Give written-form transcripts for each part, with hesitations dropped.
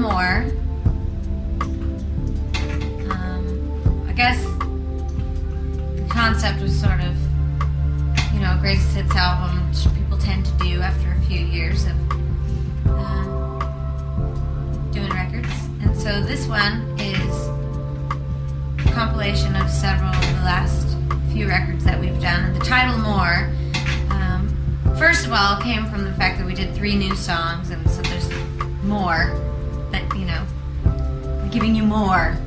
More. I guess the concept was sort of, you know, a greatest hits album, which people tend to do after a few years of doing records. And so this one is a compilation of several of the last few records that we've done. And the title More, first of all, came from the fact that we did 3 new songs, and so there's more that, you know, we're giving you more.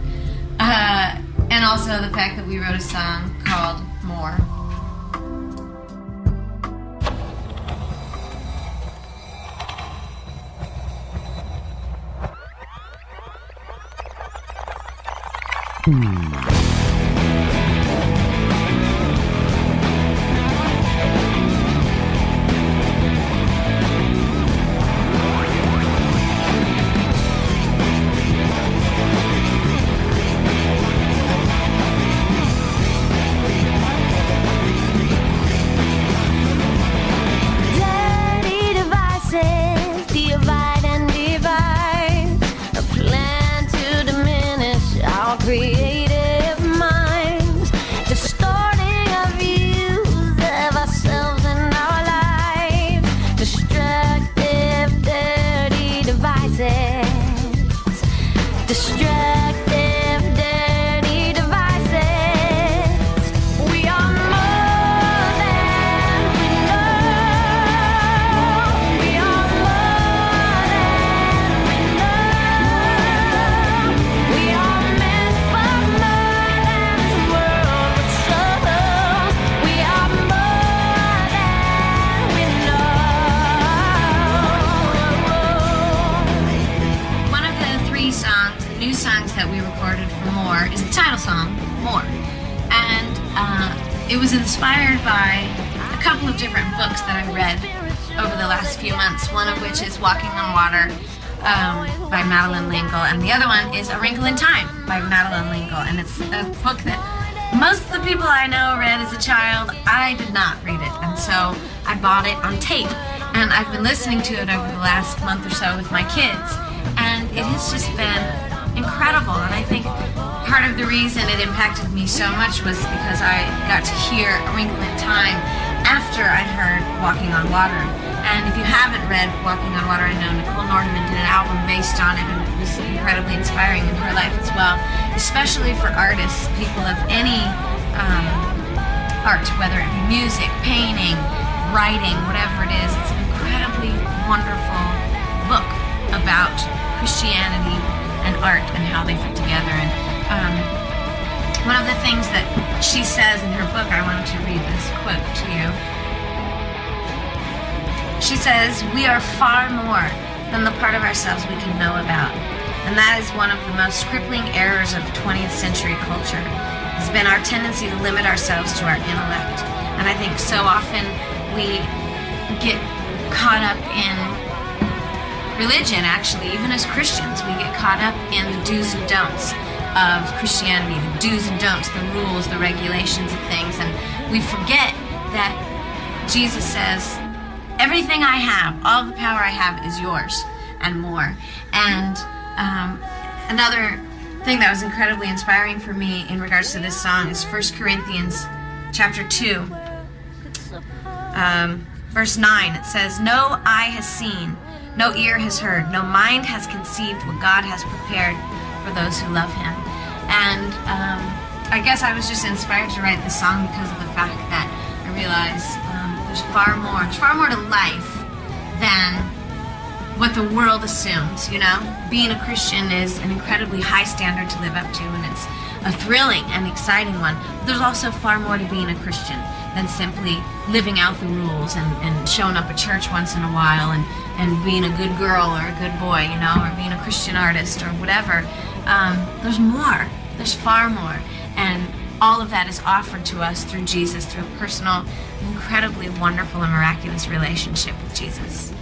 And also the fact that we wrote a song called More. Creative minds, distorting our views of ourselves and our lives, destructive, dirty devices, destructive, dirty devices. We are more than we know. We are more than we know. We are new songs that we recorded for More is the title song, More. And it was inspired by a couple of different books that I read over the last few months, one of which is Walking on Water by Madeleine L'Engle, and the other one is A Wrinkle in Time by Madeleine L'Engle. And it's a book that most of the people I know read as a child. I did not read it, and so I bought it on tape, and I've been listening to it over the last month or so with my kids, and it has just been incredible. And I think part of the reason it impacted me so much was because I got to hear A Wrinkle in Time after I heard Walking on Water. And if you haven't read Walking on Water, I know Nicole Nordeman did an album based on it, and it was incredibly inspiring in her life as well, especially for artists, people of any art, whether it be music, painting, writing, whatever it is. It's an incredibly wonderful book about Christianity and art and how they fit together. And one of the things that she says in her book, I wanted to read this quote to you. She says, "We are far more than the part of ourselves we can know about. And that is one of the most crippling errors of 20th century culture. It's been our tendency to limit ourselves to our intellect. And I think so often we get caught up in religion, actually, even as Christians, we get caught up in the do's and don'ts of Christianity, the do's and don'ts, the rules, the regulations of things, and we forget that Jesus says, everything I have, all the power I have is yours, and more. And another thing that was incredibly inspiring for me in regards to this song is 1 Corinthians chapter 2, verse 9. It says, "No eye has seen, no ear has heard, no mind has conceived what God has prepared for those who love Him." And I guess I was just inspired to write this song because of the fact that I realized there's far more to life than what the world assumes, you know? Being a Christian is an incredibly high standard to live up to, and it's a thrilling and exciting one. But there's also far more to being a Christian than simply living out the rules and showing up at church once in a while and being a good girl or a good boy, you know, or being a Christian artist or whatever. There's more. There's far more. And all of that is offered to us through Jesus, through a personal, incredibly wonderful and miraculous relationship with Jesus.